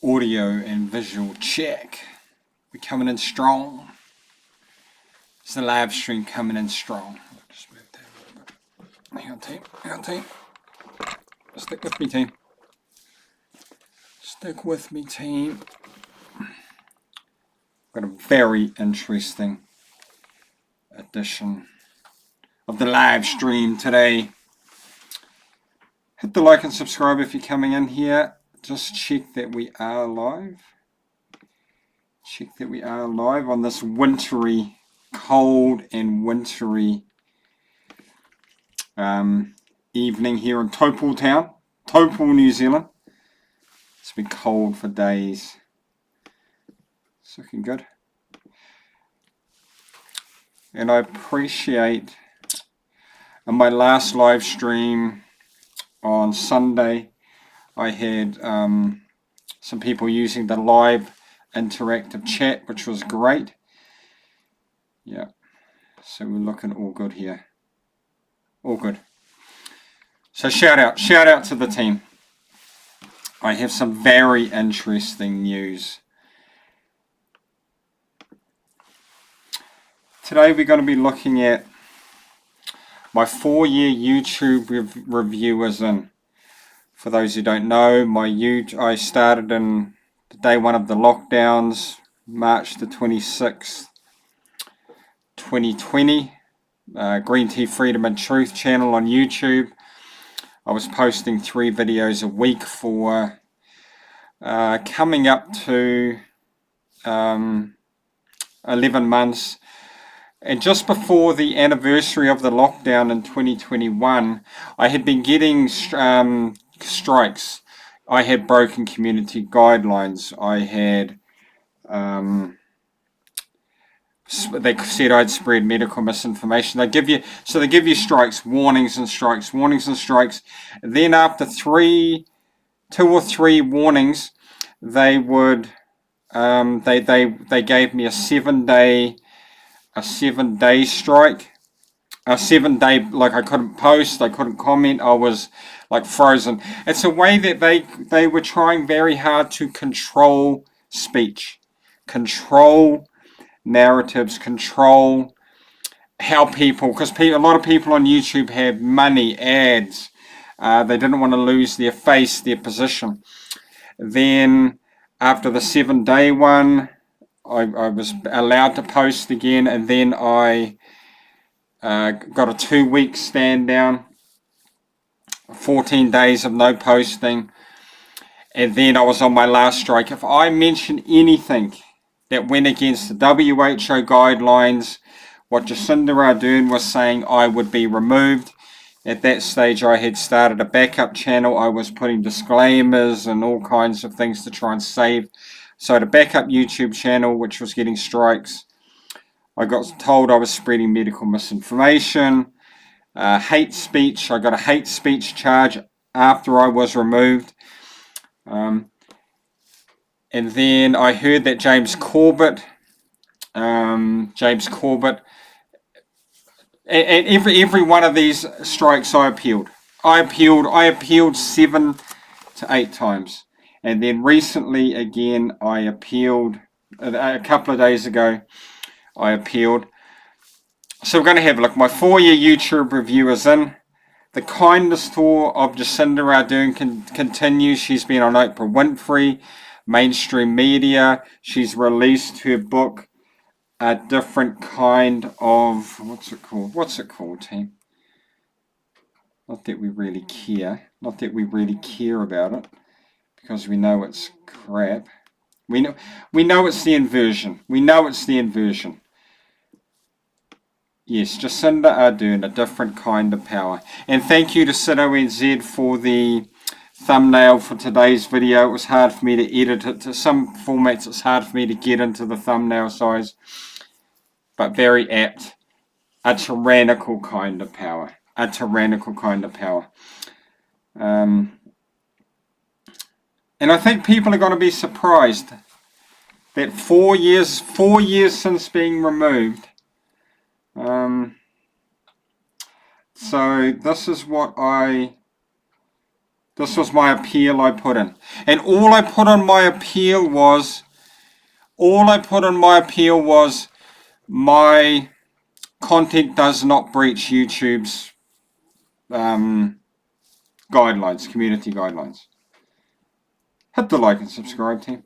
Audio and visual check. We're coming in strong. It's the live stream coming in strong. I'll just move that a little bit. Hang on, team. Hang on, team. Stick with me, team. Stick with me, team. Got a very interesting edition of the live stream today. Hit the like and subscribe if you're coming in here. Just check that we are live. Check that we are live on this wintry, cold and wintry evening here in Taupo town, Taupo, New Zealand. It's been cold for days. It's looking good. And I appreciate in my last live stream on Sunday, I had some people using the live interactive chat, which was great. Yeah, so we're looking all good here. All good. So shout out to the team. I have some very interesting news. Today we're going to be looking at my 4-year YouTube review is in. For those who don't know, I started in the day one of the lockdowns, March the 26th, 2020. Green Tea Freedom and Truth channel on YouTube. I was posting 3 videos a week for coming up to 11 months. And just before the anniversary of the lockdown in 2021, I had been getting strikes. I had broken community guidelines. I had they said I'd spread medical misinformation. They give you strikes, warnings and strikes, warnings and strikes. Then after 2 or 3 warnings, they would they gave me a 7-day strike. A 7-day, like I couldn't post, I couldn't comment, I was like frozen. It's a way that they were trying very hard to control speech, control narratives, control how people, because a lot of people on YouTube have money, ads, they didn't want to lose their face, their position. Then after the 7-day one, I was allowed to post again, and then I got a 2-week stand down, 14 days of no posting, and then I was on my last strike. If I mentioned anything that went against the WHO guidelines, what Jacinda Ardern was saying, I would be removed. At that stage, I had started a backup channel. I was putting disclaimers and all kinds of things to try and save. So the backup YouTube channel, which was getting strikes, I got told I was spreading medical misinformation, hate speech. I got a hate speech charge after I was removed. And then I heard that James Corbett, and every one of these strikes I appealed. I appealed 7 to 8 times. And then recently again I appealed, a couple of days ago I appealed. So we're going to have a look. My 4-year YouTube review is in. The kindness tour of Jacinda Ardern continues. She's been on Oprah Winfrey, mainstream media. She's released her book, A Different Kind of, what's it called, team? Not that we really care. Not that we really care about it, because we know it's crap. We know it's the inversion. We know it's the inversion. Yes, Jacinda Ardern, A Different Kind of Power. And thank you to SidONZ for the thumbnail for today's video. It was hard for me to edit it. To some formats it's hard for me to get into the thumbnail size, but very apt. A tyrannical kind of power. A tyrannical kind of power. And I think people are going to be surprised that 4 years since being removed. So this is what I This was my appeal I put in. And all I put on my appeal was, my content does not breach YouTube's guidelines, community guidelines. Hit the like and subscribe, team.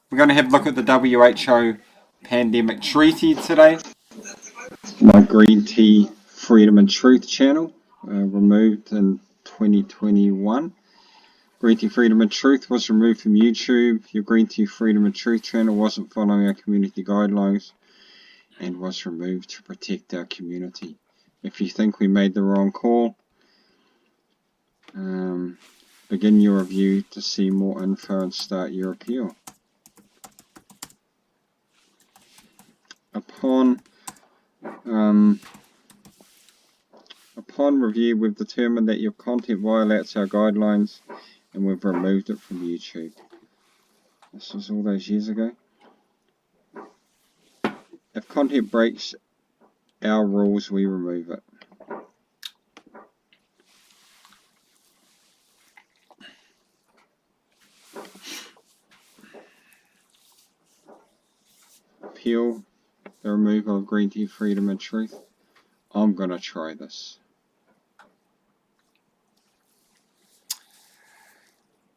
We're going to have a look at the WHO pandemic treaty today. My green tea freedom and truth channel, removed in 2021. Green tea freedom and truth was removed from YouTube. Your green tea freedom and truth channel wasn't following our community guidelines and was removed to protect our community. If you think we made the wrong call, begin your review to see more info and start your appeal. Upon review, we've determined that your content violates our guidelines and we've removed it from YouTube. This was all those years ago. If content breaks our rules, we remove it. Appeal the removal of green tea freedom and truth. I'm gonna try this.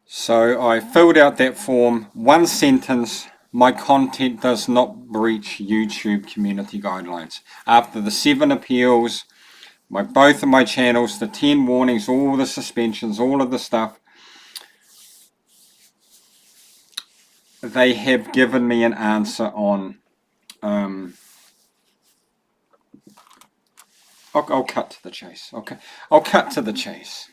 So I filled out that form, one sentence: my content does not breach YouTube community guidelines. After the 7 appeals, both of my channels, the 10 warnings, all the suspensions, all of the stuff, they have given me an answer on, I'll cut to the chase. Okay, I'll cut to the chase.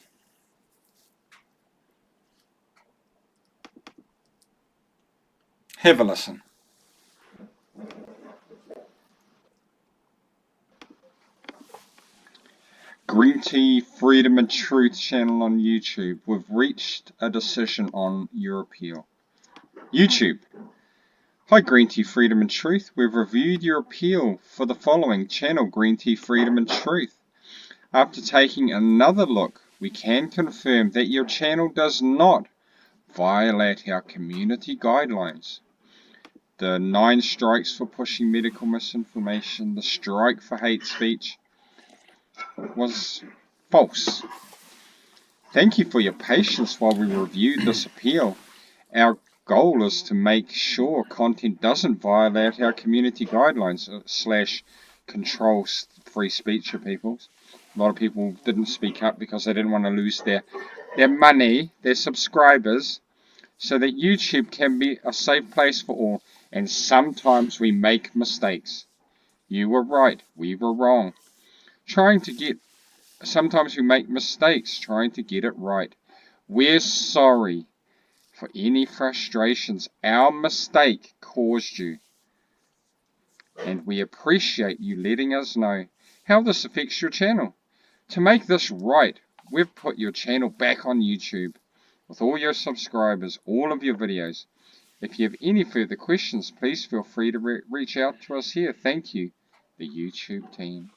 Have a listen. Green Tea Freedom and Truth channel on YouTube. We've reached a decision on your appeal. YouTube. Hi Green Tea Freedom and Truth. We've reviewed your appeal for the following channel, Green Tea Freedom and Truth. After taking another look, we can confirm that your channel does not violate our community guidelines. The 9 strikes for pushing medical misinformation, the strike for hate speech, was false. Thank you for your patience while we reviewed this appeal. Our goal is to make sure content doesn't violate our community guidelines / control free speech of people. A lot of people didn't speak up because they didn't want to lose their money, their subscribers, so that YouTube can be a safe place for all. And sometimes we make mistakes. You were right, we were wrong. Sometimes we make mistakes trying to get it right. We're sorry for any frustrations our mistake caused you. And we appreciate you letting us know how this affects your channel. To make this right, we've put your channel back on YouTube with all your subscribers, all of your videos. If you have any further questions, please feel free to reach out to us here. Thank you, the YouTube team.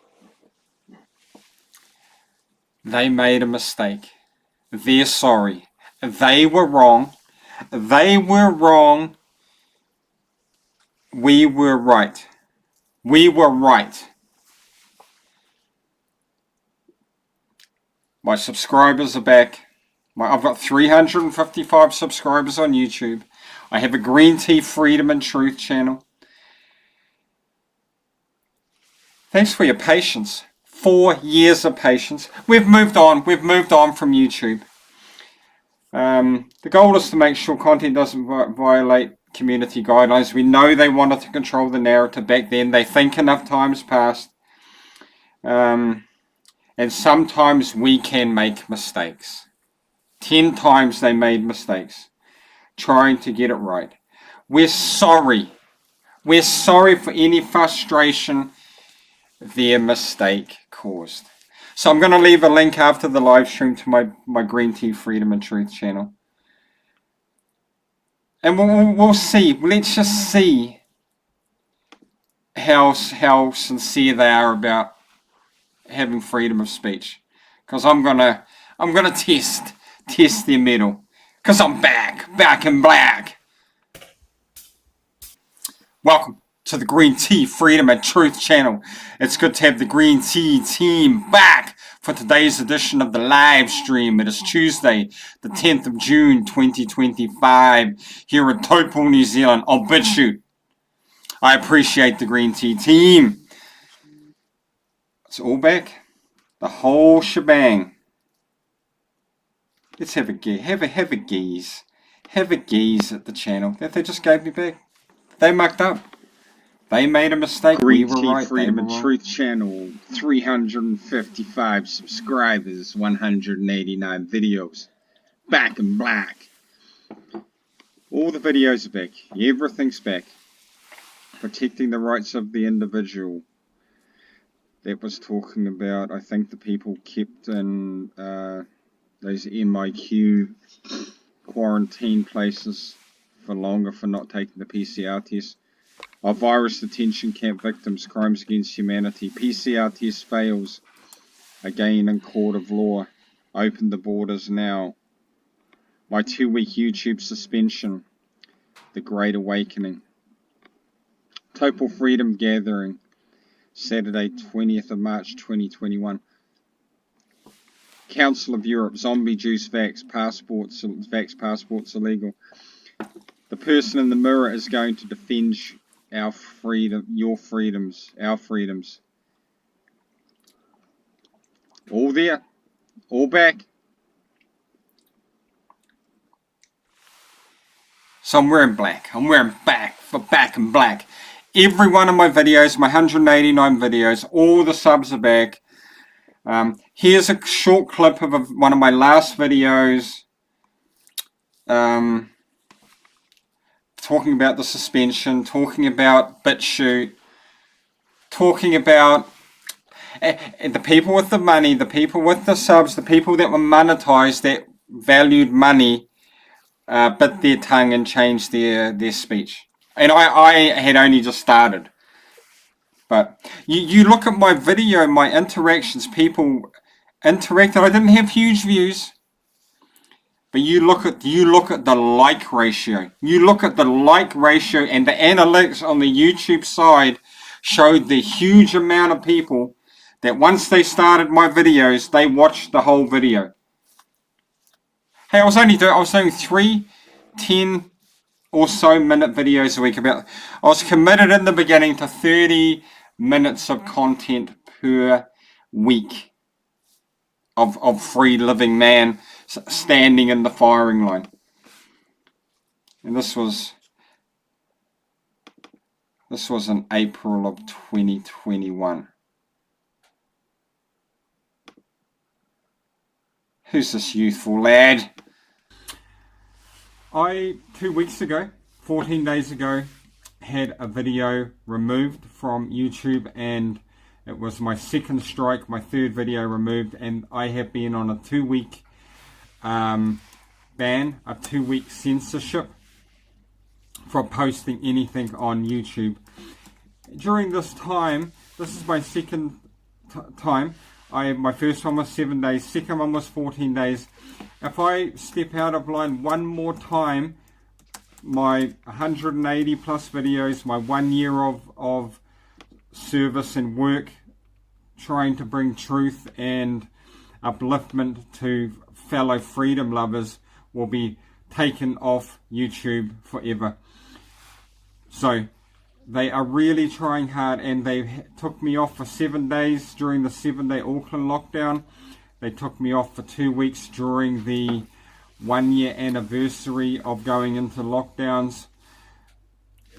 They made a mistake. They're sorry. They were wrong. They were wrong. We were right. We were right. My subscribers are back. I've got 355 subscribers on YouTube. I have a Green Tea Freedom and Truth channel. Thanks for your patience. 4 years of patience. We've moved on. We've moved on from YouTube. The goal is to make sure content doesn't violate community guidelines. We know they wanted to control the narrative back then. They think enough times passed. And sometimes we can make mistakes. 10 times they made mistakes trying to get it right. We're sorry. We're sorry for any frustration their mistake caused. So I'm going to leave a link after the live stream to my Green Tea Freedom and Truth channel. And we'll see. Let's just see how sincere they are about having freedom of speech. Because I'm gonna test their mettle. Because I'm back in black. Welcome to the Green Tea Freedom and Truth channel. It's good to have the Green Tea team back for today's edition of the live stream. It is Tuesday, the 10th of June, 2025, here in Taupō, New Zealand. Oh, BitChute. I appreciate the Green Tea team. It's all back. The whole shebang. Let's have a gaze. Have a gaze. Have a gaze at the channel that they just gave me back. They mucked up. They made a mistake. Green we were Tea right. Freedom and Truth channel, 355 subscribers, 189 videos. Back in black. All the videos are back. Everything's back. Protecting the rights of the individual. That was talking about, I think, the people kept in those MIQ quarantine places for longer for not taking the PCR test. Our virus detention camp victims, crimes against humanity. PCR test fails again in court of law. Open the borders now. My 2-week YouTube suspension. The Great Awakening. Total Freedom Gathering. Saturday, 20th of March 2021. Council of Europe. Zombie juice vax passports. Vax passports illegal. The person in the mirror is going to defend our freedom, your freedoms, our freedoms. All there, all back. So I'm wearing black. I'm wearing back in black. Every one of my videos, my 189 videos, all the subs are back. Here's a short clip of one of my last videos. Talking about the suspension, talking about BitChute, talking about the people with the money, the people with the subs, the people that were monetized, that valued money, bit their tongue and changed their speech. And I had only just started. But you look at my video, my interactions, people interacted. I didn't have huge views. But you look at the like ratio. You look at the like ratio, and the analytics on the YouTube side showed the huge amount of people that once they started my videos, they watched the whole video. Hey, I was doing 3 10 or so minute videos a week. I was committed in the beginning to 30 minutes of content per week of free living man standing in the firing line. And this was in April of 2021. Who's this youthful lad? 2 weeks ago, 14 days ago, had a video removed from YouTube, and it was my second strike, my third video removed, and I have been on a 2-week ban, a 2-week censorship for posting anything on YouTube. During this time, this is my second time. My first one was 7 days, second one was 14 days. If I step out of line one more time, my 180 plus videos, my 1 year of service and work trying to bring truth and upliftment to fellow freedom lovers will be taken off YouTube forever. So they are really trying hard, and they took me off for 7 days during the 7-day Auckland lockdown. They took me off for 2 weeks during the 1 year anniversary of going into lockdowns.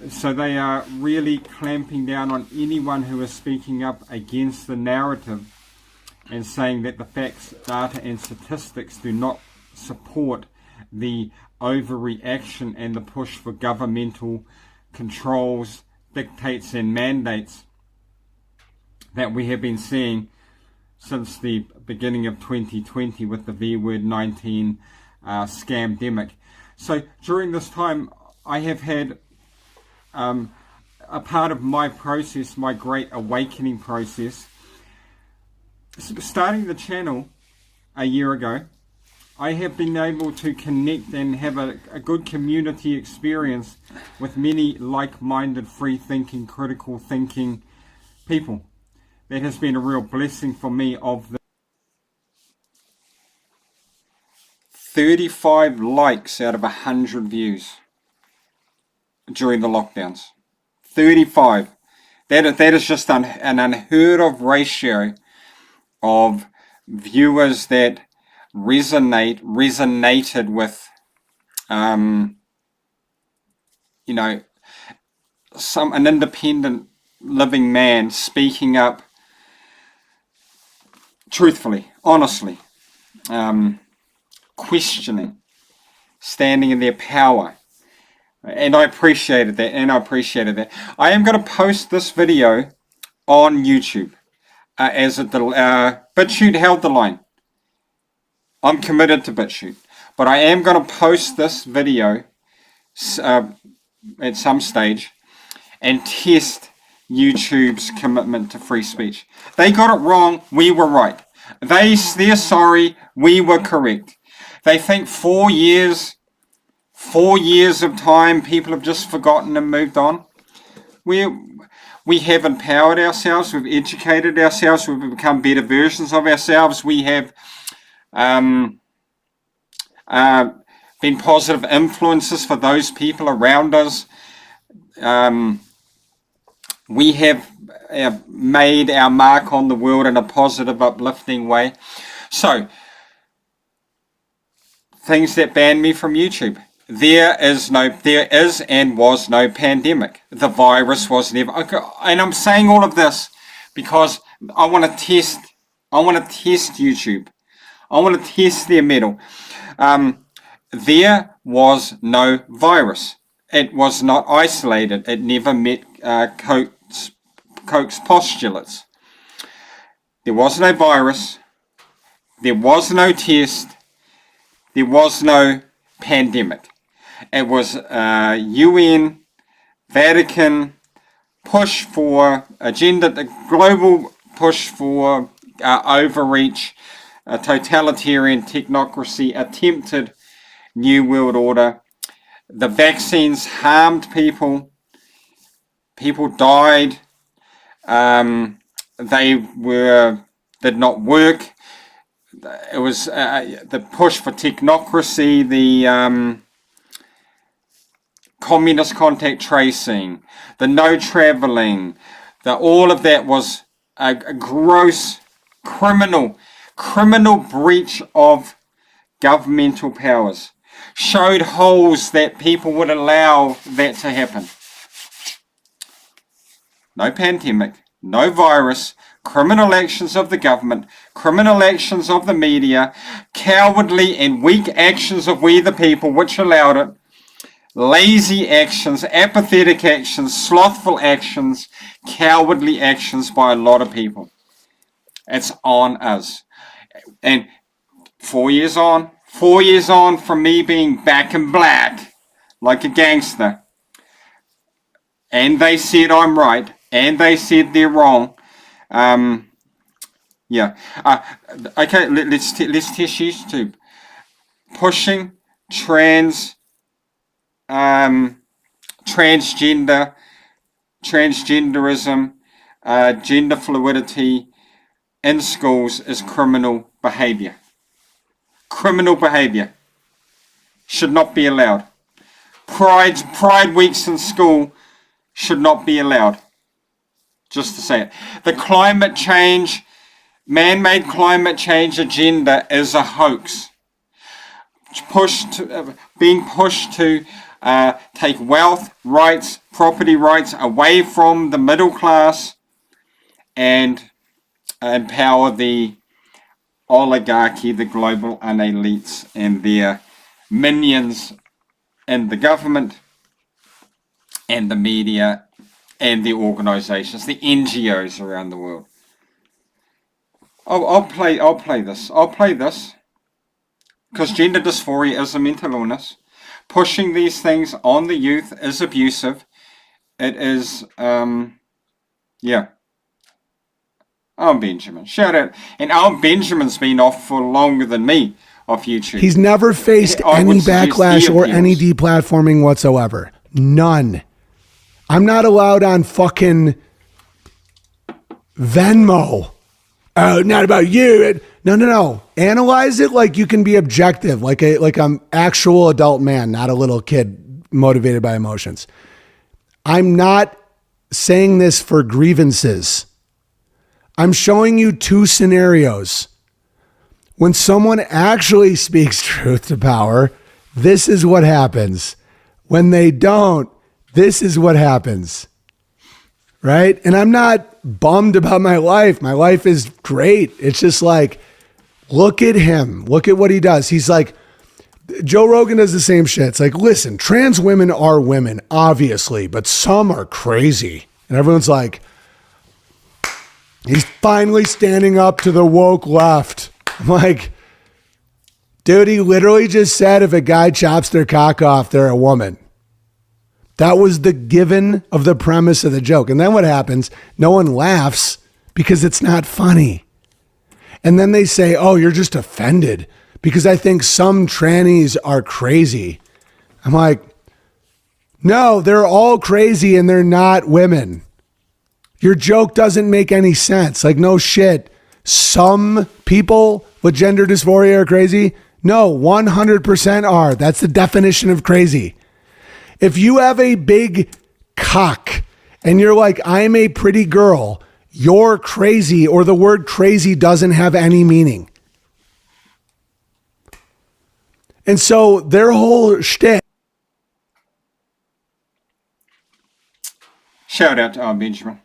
So they are really clamping down on anyone who is speaking up against the narrative and saying that the facts, data and statistics do not support the overreaction and the push for governmental controls, dictates and mandates that we have been seeing since the beginning of 2020 with the V-word 19 scamdemic. So during this time, I have had a part of my process, my great awakening process, starting the channel a year ago, I have been able to connect and have a good community experience with many like-minded, free-thinking, critical thinking people. That has been a real blessing for me. Of the 35 likes out of 100 views during the lockdowns. 35. That is just an unheard of ratio of viewers that resonated with, you know, an independent living man speaking up truthfully, honestly, questioning, standing in their power. And I appreciated that, I am going to post this video on YouTube. As BitChute held the line. I'm committed to BitChute. But I am going to post this video at some stage and test YouTube's commitment to free speech. They got it wrong, we were right. They're sorry, we were correct. They think 4 years of time, people have just forgotten and moved on. We have empowered ourselves, we've educated ourselves, we've become better versions of ourselves, we have been positive influences for those people around us. We have made our mark on the world in a positive, uplifting way. So, things that ban me from YouTube. There is and was no pandemic. The virus was never. Okay, and I'm saying all of this because I want to test YouTube. I want to test their mettle. There was no virus. It was not isolated. It never met Koch's postulates. There was no virus. There was no test. There was no pandemic. It was UN, Vatican push for agenda, the global push for overreach, totalitarian technocracy, attempted New World Order. The vaccines harmed people. People died. They did not work. It was the push for technocracy, the communist contact tracing, the no traveling, all of that was a gross criminal breach of governmental powers. Showed holes that people would allow that to happen. No pandemic, no virus, criminal actions of the government, criminal actions of the media, cowardly and weak actions of we the people which allowed it, lazy actions, apathetic actions, slothful actions, cowardly actions by a lot of people. It's on us. And 4 years on from me being back in black, like a gangster, and they said I'm right, and they said they're wrong. Yeah. Okay, let's test YouTube. Pushing transgenderism, gender fluidity in schools is criminal behavior. Criminal behavior. Should not be allowed. Pride weeks in school should not be allowed. Just to say it. The climate change, man-made climate change agenda is a hoax. Being pushed to take wealth, rights, property rights away from the middle class and empower the oligarchy, the global elites and their minions in the government and the media and the organizations, the NGOs around the world. I'll play this because gender dysphoria is a mental illness. Pushing these things on the youth is abusive. It is, yeah. I'm Benjamin. Shout out. And Benjamin's been off for longer than me. of YouTube. He's never faced I any would suggest backlash or appeals. any deplatforming whatsoever. None. I'm not allowed on fucking Venmo. Oh, not about you. No. Analyze it like you can be objective, like I'm actual adult man, not a little kid motivated by emotions. I'm not saying this for grievances. I'm showing you two scenarios. When someone actually speaks truth to power, this is what happens. When they don't, this is what happens. Right? And I'm not bummed about my life. My life is great. It's just like, look at him. Look at what he does. He's like, Joe Rogan does the same shit. It's like, listen, trans women are women, obviously, but some are crazy. And everyone's like, he's finally standing up to the woke left. I'm like, dude, he literally just said if a guy chops their cock off, they're a woman. That was the given of the premise of the joke. And then what happens? No one laughs because it's not funny. And then they say, oh, you're just offended because I think some trannies are crazy. I'm like, no, they're all crazy and they're not women. Your joke doesn't make any sense. Like, no shit. Some people with gender dysphoria are crazy. No, 100% are. That's the definition of crazy. If you have a big cock and you're like, I'm a pretty girl, you're crazy, or the word crazy doesn't have any meaning. And so their whole shtick. Shout out to Benjamin.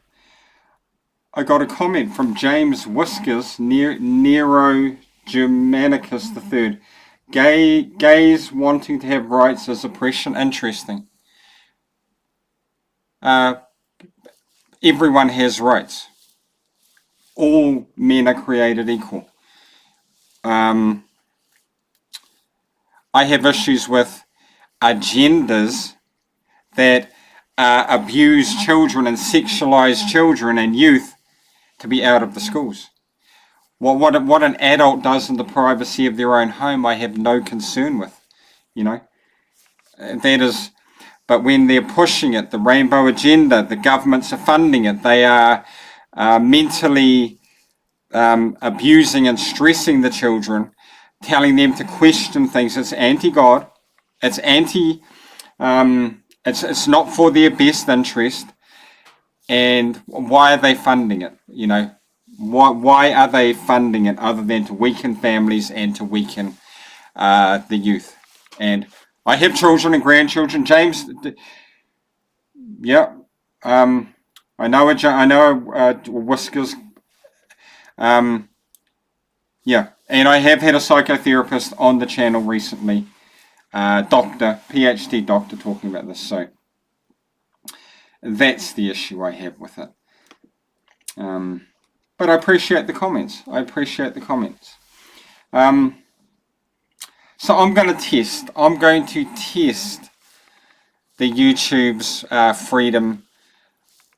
I got a comment from James Whiskers, Nero Germanicus III. Gays wanting to have rights is oppression. Interesting. Everyone has rights. All men are created equal. I have issues with agendas that abuse children and sexualize children and youth to be out of the schools. What an adult does in the privacy of their own home, I have no concern with, you know. That is, but when they're pushing it, the rainbow agenda, the governments are funding it, they are mentally abusing and stressing the children, telling them to question things. It's anti-God. It's it's not for their best interest. And why are they funding it? You know, why are they funding it other than to weaken families and to weaken the youth? And I have children and grandchildren. James, yeah, I know Whiskers. Yeah, and I have had a psychotherapist on the channel recently, PhD doctor, talking about this. So that's the issue I have with it. But I appreciate the comments. So I'm going to test the YouTube's freedom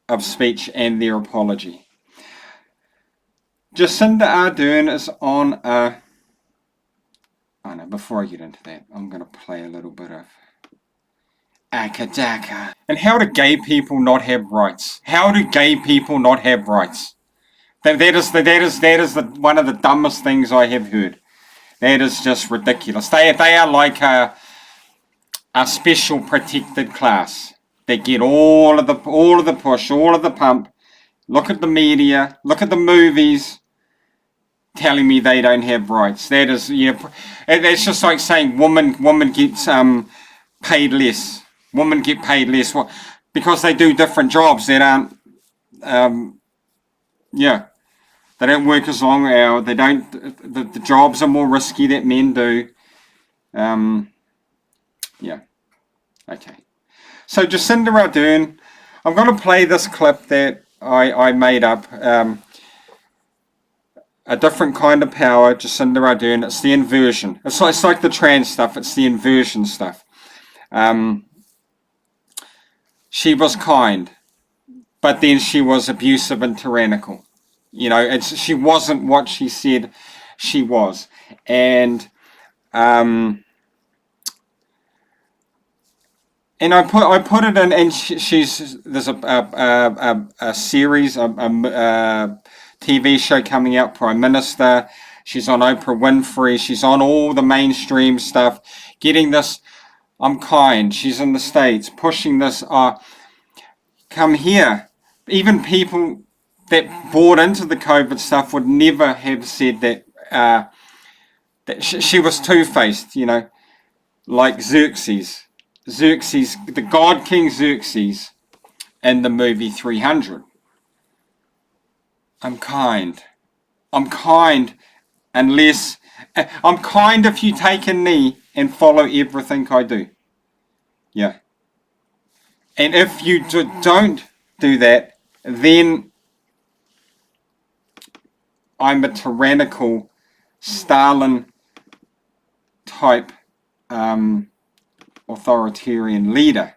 of speech and their apology. Jacinda Ardern is on a... Oh no, before I get into that, I'm going to play a little bit of Akadaka. And how do gay people not have rights? That is one of the dumbest things I have heard. That is just ridiculous. They are like a special protected class. They get all of the push, all of the pump. Look at the media, look at the movies, telling me they don't have rights. That is, it's just like saying woman gets paid less. Women get paid less because they do different jobs that aren't. They don't work as long hours. They don't. The jobs are more risky that men do. Okay. So Jacinda Ardern, I'm going to play this clip that I made up. A different kind of power, Jacinda Ardern. It's the inversion. It's like the trans stuff. It's the inversion stuff. She was kind, but then she was abusive and tyrannical. You know, she wasn't what she said she was. And And I put it in, and there's a series, a TV show coming out, Prime Minister. She's on Oprah Winfrey. She's on all the mainstream stuff, getting this. I'm kind. She's in the States, pushing this. Come here. Even people that bought into the COVID stuff would never have said that. That she was two-faced, like Xerxes. Xerxes, the god King Xerxes in the movie 300. I'm kind. I'm kind unless... I'm kind if you take a knee and follow everything I do. Yeah. And if you don't do that, then I'm a tyrannical Stalin type authoritarian leader.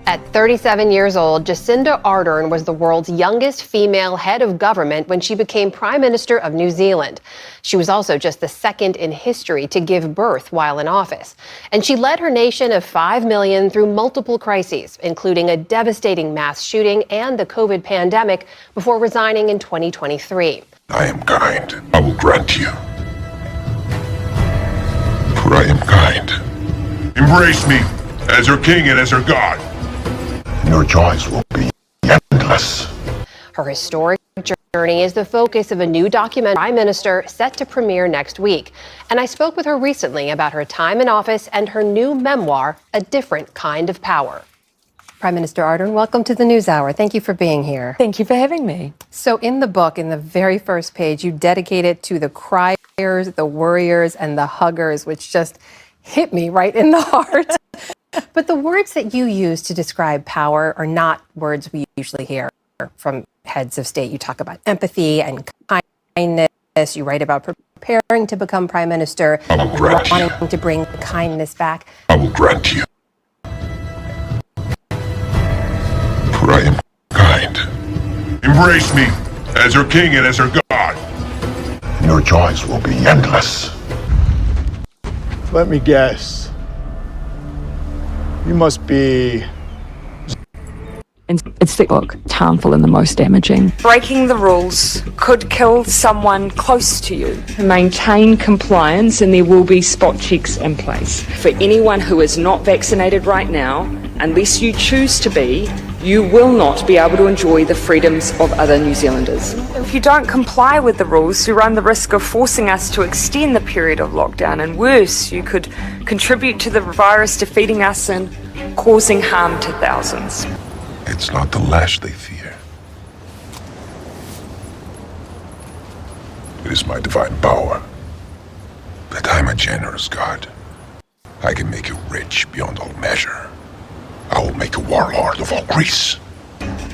At 37 years old, Jacinda Ardern was the world's youngest female head of government when she became Prime Minister of New Zealand. She was also just the second in history to give birth while in office. And she led her nation of 5 million through multiple crises, including a devastating mass shooting and the COVID pandemic, before resigning in 2023. I am kind. I will grant you. For I am kind. Embrace me as your king and as your god. Your joys will be endless. Her historic journey is the focus of a new documentary, Prime Minister, set to premiere next week. And I spoke with her recently about her time in office and her new memoir, A Different Kind of Power. Prime Minister Ardern, welcome to the NewsHour. Thank you for being here. Thank you for having me. So in the book, in the very first page, you dedicate it to the criers, the worriers, and the huggers, which just hit me right in the heart. But the words that you use to describe power are not words we usually hear from heads of state. You talk about empathy and kindness. You write about preparing to become prime minister and wanting to bring kindness back. I will grant you. For I am kind. Embrace me as your king and as your god. Your joys will be endless. Let me guess. You must be... And it's the book, harmful and the most damaging. Breaking the rules could kill someone close to you. Maintain compliance and there will be spot checks in place. For anyone who is not vaccinated right now, unless you choose to be, you will not be able to enjoy the freedoms of other New Zealanders. If you don't comply with the rules, you run the risk of forcing us to extend the period of lockdown, and worse, you could contribute to the virus defeating us and causing harm to thousands. It's not the lash they fear. It is my divine power. That I'm a generous god. I can make you rich beyond all measure. I will make you warlord of all Greece.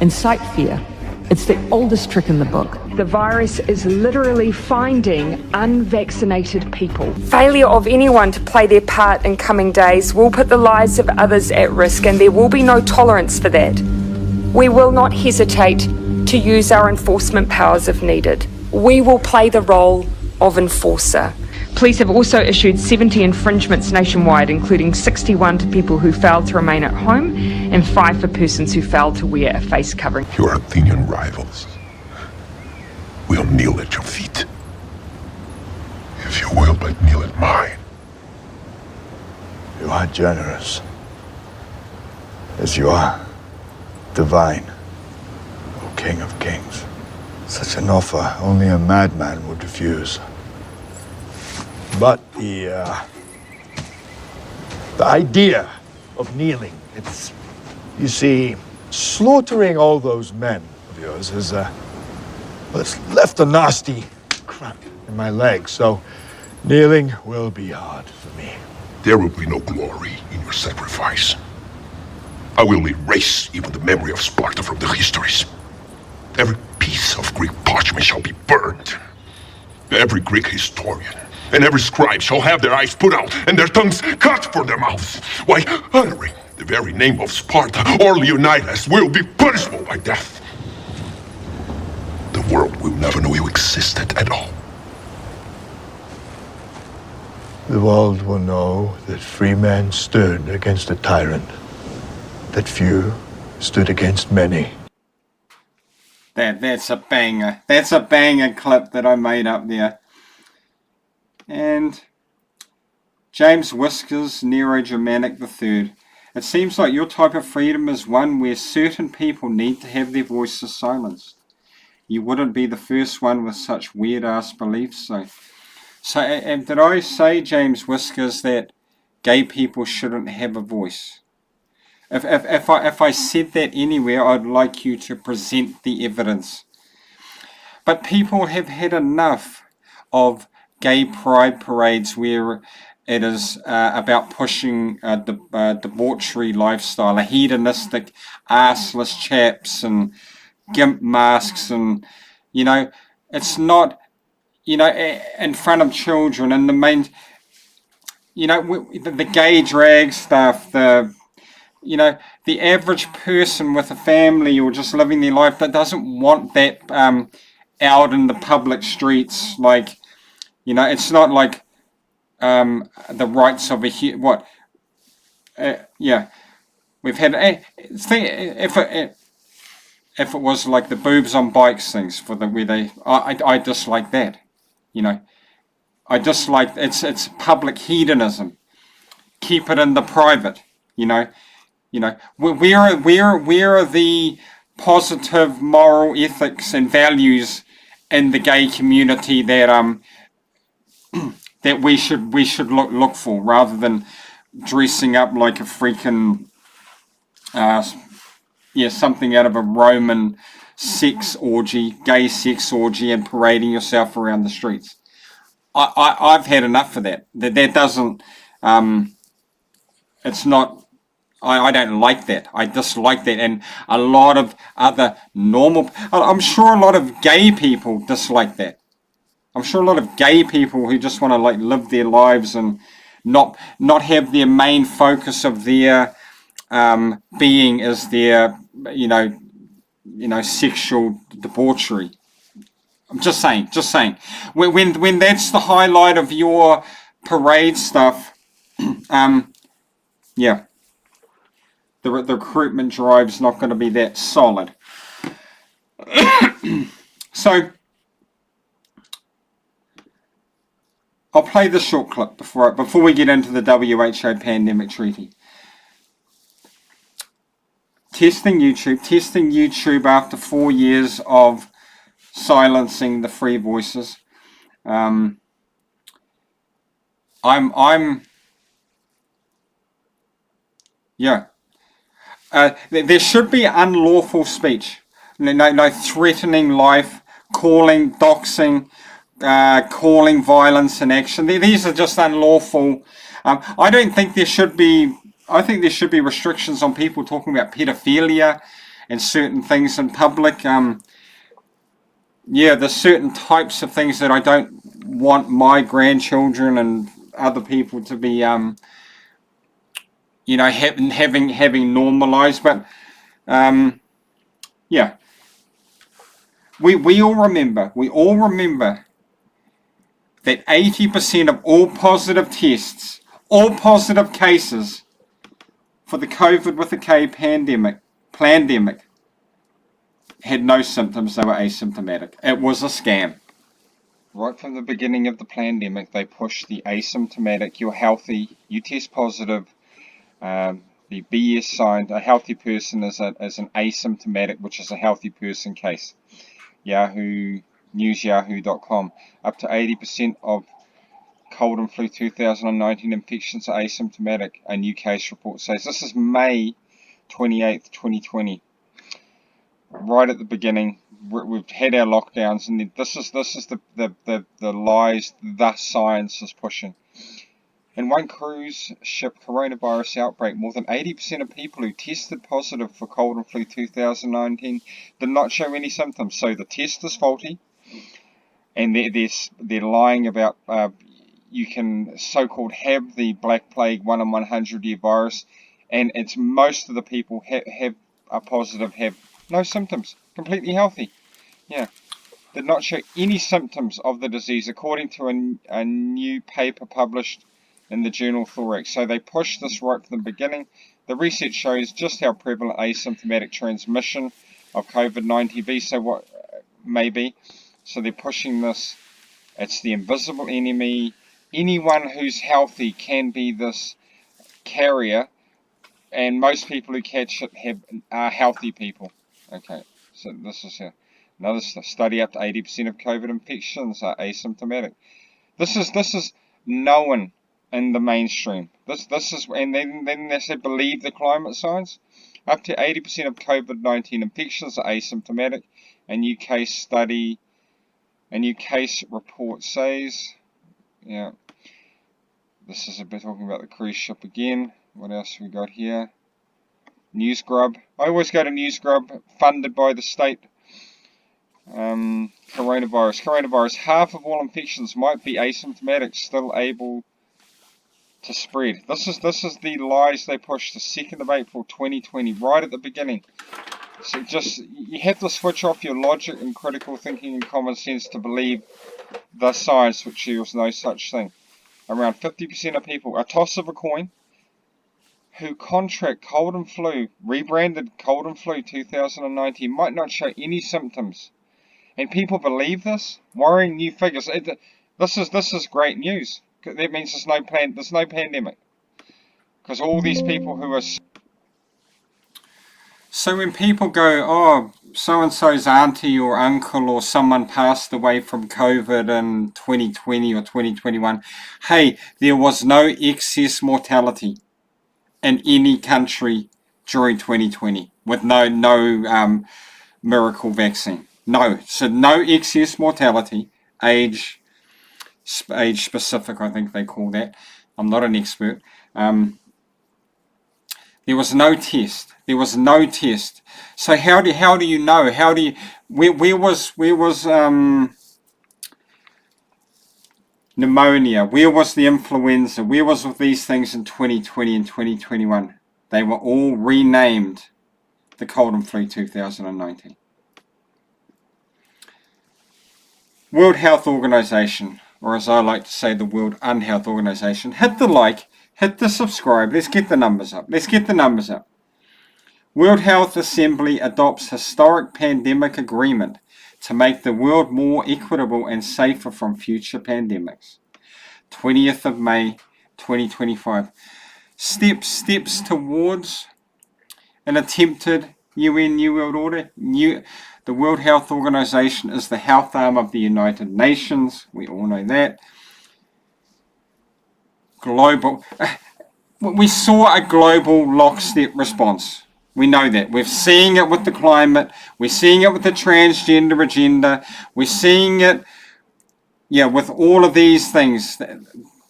Incite fear. It's the oldest trick in the book. The virus is literally finding unvaccinated people. Failure of anyone to play their part in coming days will put the lives of others at risk, and there will be no tolerance for that. We will not hesitate to use our enforcement powers if needed. We will play the role of enforcer. Police have also issued 70 infringements nationwide, including 61 to people who failed to remain at home and 5 for persons who failed to wear a face covering. Your Athenian rivals will kneel at your feet. If you will but kneel at mine. You are generous. As you are divine, O King of Kings. Such an offer only a madman would refuse. But the idea of kneeling, it's, you see, slaughtering all those men of yours has, well, it's left a nasty crack in my leg, so kneeling will be hard for me. There will be no glory in your sacrifice. I will erase even the memory of Sparta from the histories. Every piece of Greek parchment shall be burned. Every Greek historian and every scribe shall have their eyes put out and their tongues cut from their mouths. Why, uttering the very name of Sparta or Leonidas will be punishable by death. The world will never know you existed at all. the world will know that free men stood against a tyrant, that few stood against many. That's a banger. That's a banger clip that I made up there. And James Whiskers, Nero Germanic III. It seems like your type of freedom is one where certain people need to have their voices silenced. You wouldn't be the first one with such weird-ass beliefs, So, and did I say, James Whiskers, that gay people shouldn't have a voice? If I said that anywhere, I'd like you to present the evidence. But people have had enough of gay pride parades where it is about pushing a debauchery lifestyle, a hedonistic, arseless chaps and gimp masks, and it's not, in front of children, and the main, the gay drag stuff, the average person with a family or just living their life that doesn't want that out in the public streets. Like, it's not like the rights of we've had if it was like the boobs on bikes things for the where they I dislike that. I dislike it's public hedonism. Keep it in the private. Where are the positive moral ethics and values in the gay community that that we should look for, rather than dressing up like a freaking something out of a Roman sex orgy, gay sex orgy, and parading yourself around the streets. I've had enough of that. That doesn't it's not, I don't like that. I dislike that. And a lot of other I'm sure a lot of gay people dislike that. I'm sure a lot of gay people who just want to like live their lives and not have their main focus of their being is their sexual debauchery. I'm just saying. When that's the highlight of your parade stuff, the recruitment drive's not going to be that solid. So I'll play this short clip before we get into the WHO pandemic treaty. Testing YouTube after 4 years of silencing the free voices. There should be unlawful speech. No threatening life, calling, doxing, calling violence and action. These are just unlawful. I don't think there should be. I think there should be restrictions on people talking about pedophilia and certain things in public. There's certain types of things that I don't want my grandchildren and other people to be, having normalized. But we all remember that 80% of all positive tests, all positive cases for the COVID with a K pandemic had no symptoms. They were asymptomatic. It was a scam. Right from the beginning of the pandemic, they pushed the asymptomatic, you're healthy, you test positive, the BS sign, a healthy person is an asymptomatic, which is a healthy person case. Yahoo.com. Up to 80% of cold and flu 2019 infections are asymptomatic, a new case report says. This is May 28th, 2020. Right at the beginning, we've had our lockdowns, and this is the lies the science is pushing. In one cruise ship coronavirus outbreak, more than 80% of people who tested positive for cold and flu 2019 did not show any symptoms. So the test is faulty, and they're lying about you can so-called have the Black Plague 1 in 100-year virus, and it's most of the people are positive have no symptoms, completely healthy. Did not show any symptoms of the disease, according to a new paper published in the journal Thorax. So they pushed this right from the beginning. The research shows just how prevalent asymptomatic transmission of COVID-19 be. So what may be. So they're pushing this. It's the invisible enemy. Anyone who's healthy can be this carrier, and most people who catch it are healthy people. Okay, so this is another study. Up to 80% of COVID infections are asymptomatic. This is known in the mainstream. This is, and then they said believe the climate science. Up to 80% of COVID-19 infections are asymptomatic. A new case report says, yeah. This is a bit talking about the cruise ship again. What else we got here? Newsgrub. I always go to Newsgrub, funded by the state. Coronavirus. Half of all infections might be asymptomatic, still able to spread. This is the lies they pushed the 2nd of April 2020, right at the beginning. So just, you have to switch off your logic and critical thinking and common sense to believe the science, which there was no such thing. Around 50% of people, a toss of a coin, who contract cold and flu, rebranded cold and flu 2019, might not show any symptoms. And people believe this? Worrying new figures. This is great news. That means there's no pandemic. Because all these people who are... So when people go, oh, so-and-so's auntie or uncle or someone passed away from COVID in 2020 or 2021, hey, there was no excess mortality in any country during 2020 with no miracle vaccine. No, so no excess mortality, age specific, I think they call that. I'm not an expert. There was no test. There was no test. So how do you know? Where was pneumonia? Where was the influenza? Where was all these things in 2020 and 2021? They were all renamed the cold and flu 2019. World Health Organization, or as I like to say, the World Unhealth Organization. Hit the like, hit the subscribe. Let's get the numbers up. World Health Assembly adopts historic pandemic agreement to make the world more equitable and safer from future pandemics. 20th of May 2025. Steps towards an attempted UN New World Order. The World Health Organization is the health arm of the United Nations. We all know that. We saw a global lockstep response. We know that. We're seeing it with the climate. We're seeing it with the transgender agenda. We're seeing it, with all of these things.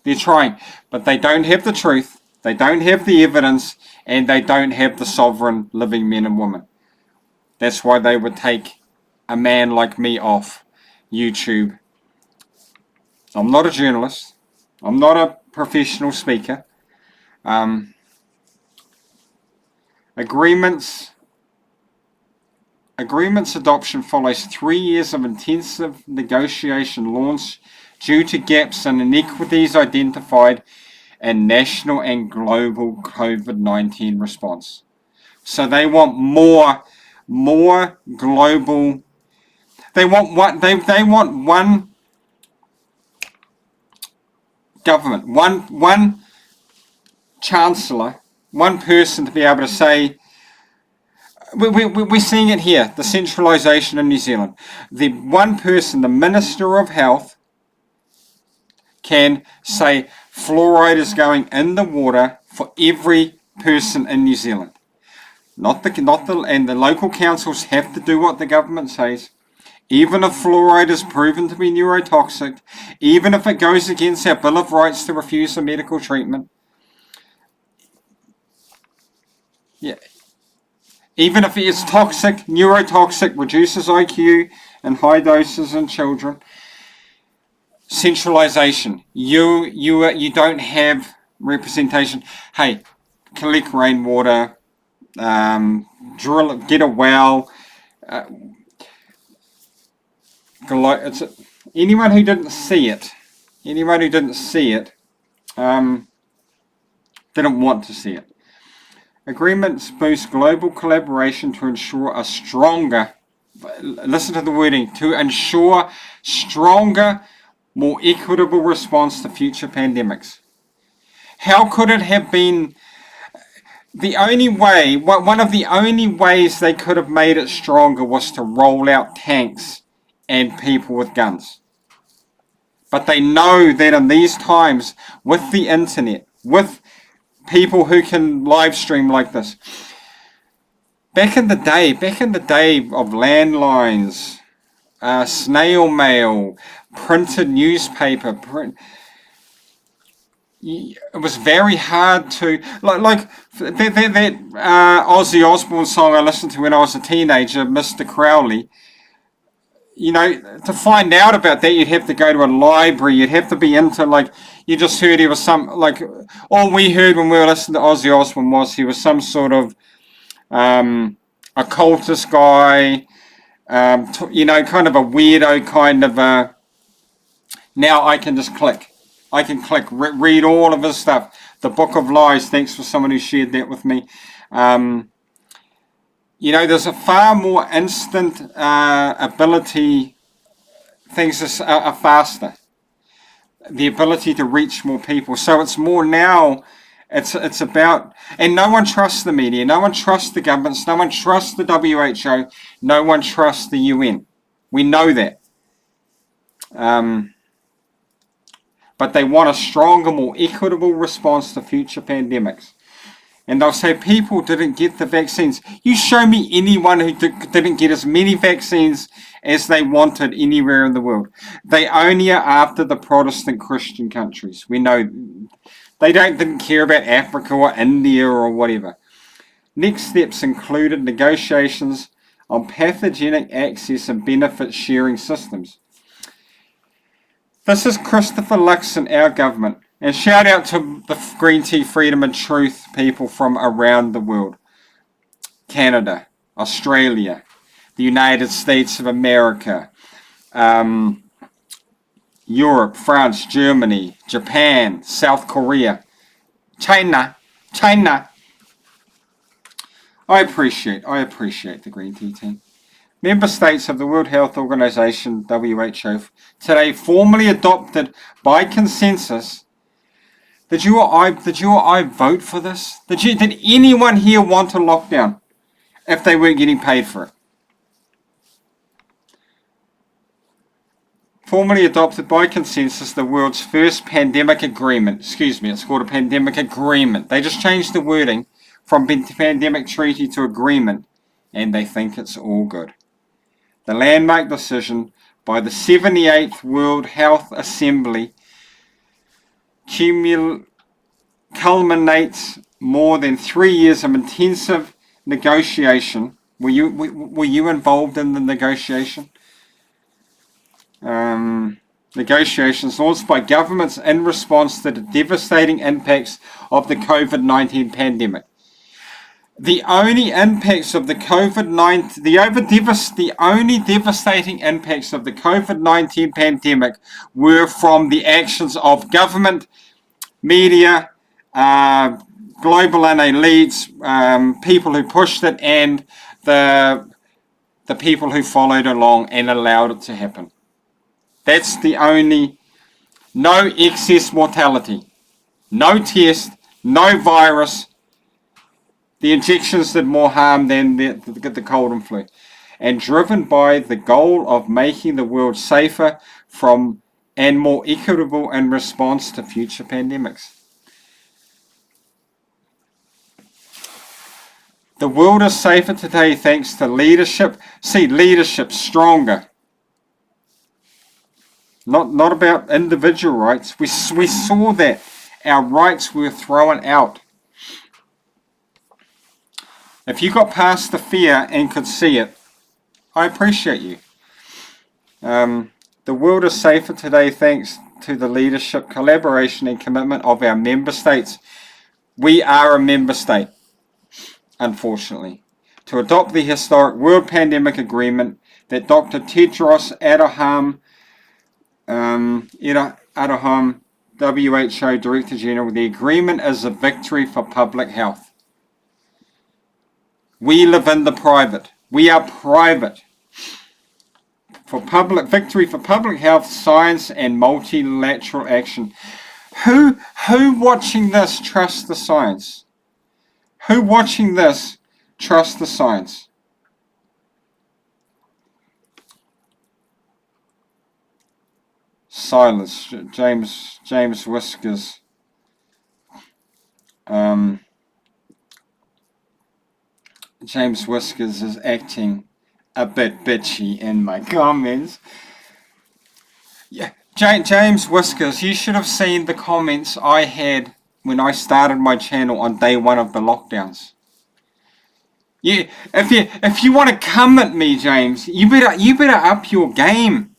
They're trying, but they don't have the truth. They don't have the evidence, and they don't have the sovereign living men and women. That's why they would take a man like me off YouTube. I'm not a journalist. I'm not a professional speaker. Agreements adoption follows 3 years of intensive negotiation launch due to gaps and inequities identified in national and global COVID-19 response. So they want more global. They want one government, one chancellor, one person to be able to say, we're seeing it here, the centralisation in New Zealand. The one person, the Minister of Health, can say fluoride is going in the water for every person in New Zealand. And the local councils have to do what the government says. Even if fluoride is proven to be neurotoxic, even if it goes against our Bill of Rights to refuse a medical treatment, even if it is toxic, neurotoxic, reduces IQ in high doses in children, centralisation. You don't have representation. Hey, collect rainwater, drill it, get a well. Anyone who didn't see it, didn't want to see it. Agreements boost global collaboration to ensure a stronger, listen to the wording, to ensure stronger, more equitable response to future pandemics. How could it have been the only way, one of the only ways they could have made it stronger was to roll out tanks and people with guns. But they know that in these times, with the internet, with people who can live stream like this, back in the day of landlines, snail mail, printed newspaper, it was very hard to, like that Ozzy Osbourne song I listened to when I was a teenager, Mr. Crowley. You know, to find out about that, you'd have to go to a library. You'd have to be into, like, you just heard he was some, like, all we heard when we were listening to Ozzy Osbourne was he was some sort of occultist guy, you know, kind of a weirdo kind of a. Now I can just click. I can click, read all of his stuff. The Book of Lies, thanks for someone who shared that with me. You know, there's a far more instant ability, things are faster. The ability to reach more people. So it's more now, it's about, and no one trusts the media, no one trusts the governments, no one trusts the WHO, no one trusts the UN. We know that. But they want a stronger, more equitable response to future pandemics. And they'll say people didn't get the vaccines. You show me anyone who didn't get as many vaccines as they wanted anywhere in the world. They only are after the Protestant Christian countries. We know they didn't care about Africa or India or whatever. Next steps included negotiations on pathogenic access and benefit sharing systems. This is Christopher Luxon, our government. And shout out to the Green Tea Freedom and Truth people from around the world. Canada, Australia, the United States of America, Europe, France, Germany, Japan, South Korea, China. I appreciate the Green Tea team. Member states of the World Health Organization, WHO, today formally adopted by consensus. Did you or I vote for this? Did anyone here want a lockdown if they weren't getting paid for it? Formally adopted by consensus, the world's first pandemic agreement. Excuse me, it's called a pandemic agreement. They just changed the wording from pandemic treaty to agreement, and they think it's all good. The landmark decision by the 78th World Health Assembly culminates more than 3 years of intensive negotiation. Were you involved in the negotiation? Negotiations launched by governments in response to the devastating impacts of the COVID-19 pandemic. The only impacts of the COVID-19, the only devastating impacts of the COVID-19 pandemic were from the actions of government, media, global and elites, people who pushed it, and the people who followed along and allowed it to happen. That's the only, no excess mortality, no test, no virus. The injections did more harm than the cold and flu. And driven by the goal of making the world safer from and more equitable in response to future pandemics. The world is safer today thanks to leadership. See, leadership stronger. Not about individual rights. We saw that our rights were thrown out. If you got past the fear and could see it, I appreciate you. The world is safer today thanks to the leadership, collaboration and commitment of our member states. We are a member state, unfortunately, to adopt the historic World Pandemic Agreement that Dr. Tedros Adhanom WHO Director General, the agreement is a victory for public health. We live in the private. We are private. Victory for public health, science, and multilateral action. Who watching this trusts the science? Who watching this trusts the science? Silence. James Whiskers. James Whiskers is acting a bit bitchy in my comments. Yeah, James Whiskers, you should have seen the comments I had when I started my channel on day one of the lockdowns. Yeah, if you want to come at me, James, you better up your game.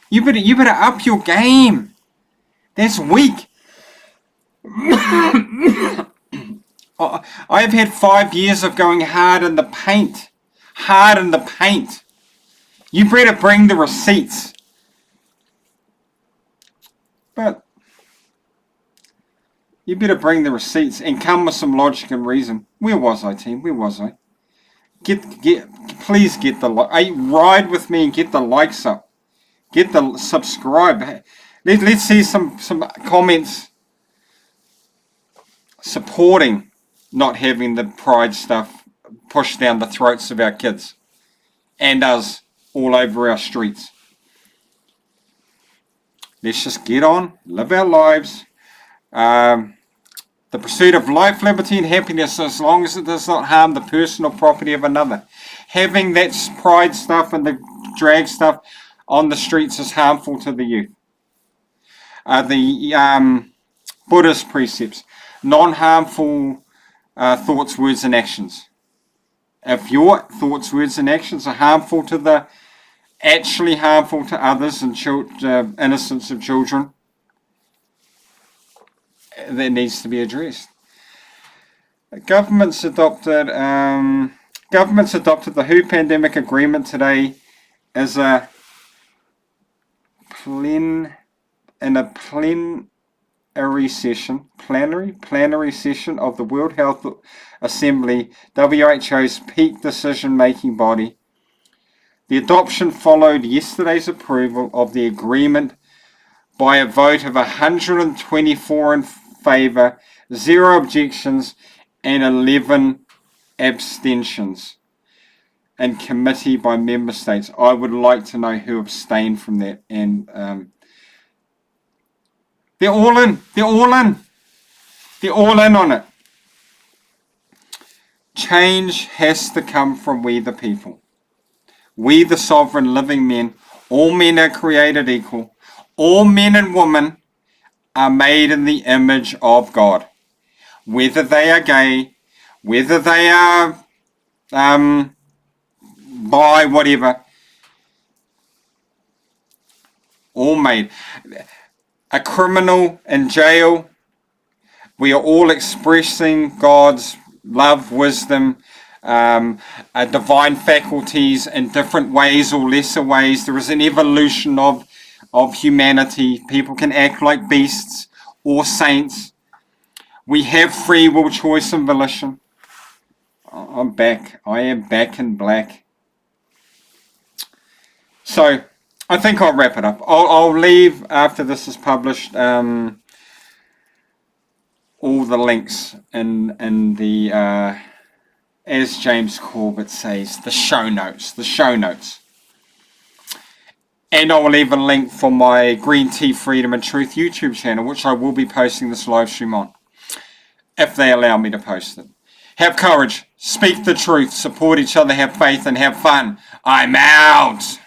You better up your game. That's weak. I've had 5 years of going hard in the paint. Hard in the paint. You better bring the receipts. But you better bring the receipts and come with some logic and reason. Where was I, team? Where was I? Please get the ride with me and get the likes up. Get the subscribe. Let's see some comments supporting not having the pride stuff pushed down the throats of our kids and us all over our streets. Let's just get on, live our lives. The pursuit of life, liberty, and happiness, as long as it does not harm the personal property of another. Having that pride stuff and the drag stuff on the streets is harmful to the youth. The Buddhist precepts, non-harmful thoughts, words, and actions. If your thoughts, words, and actions are harmful to actually harmful to others and innocence of children, that needs to be addressed. Governments adopted the WHO pandemic agreement today as a plenary session of the World Health Assembly, WHO's peak decision-making body. The adoption followed yesterday's approval of the agreement by a vote of 124 in favour, 0 objections, and 11 abstentions in committee by member states. I would like to know who abstained from that. And they're all in. They're all in. They're all in on it. Change has to come from we the people. We the sovereign living men. All men are created equal. All men and women are made in the image of God. Whether they are gay, whether they are bi, whatever. All made. A criminal in jail, we are all expressing God's love, wisdom, divine faculties in different ways or lesser ways. There is an evolution of humanity. People can act like beasts or saints. We have free will, choice, and volition. I'm back. I am back in black. So I think I'll wrap it up. I'll leave after this is published all the links in the as James Corbett says, the show notes. And I will leave a link for my Green Tea Freedom and Truth YouTube channel, which I will be posting this live stream on, if they allow me to post it. Have courage, speak the truth, support each other, have faith, and have fun. I'm out.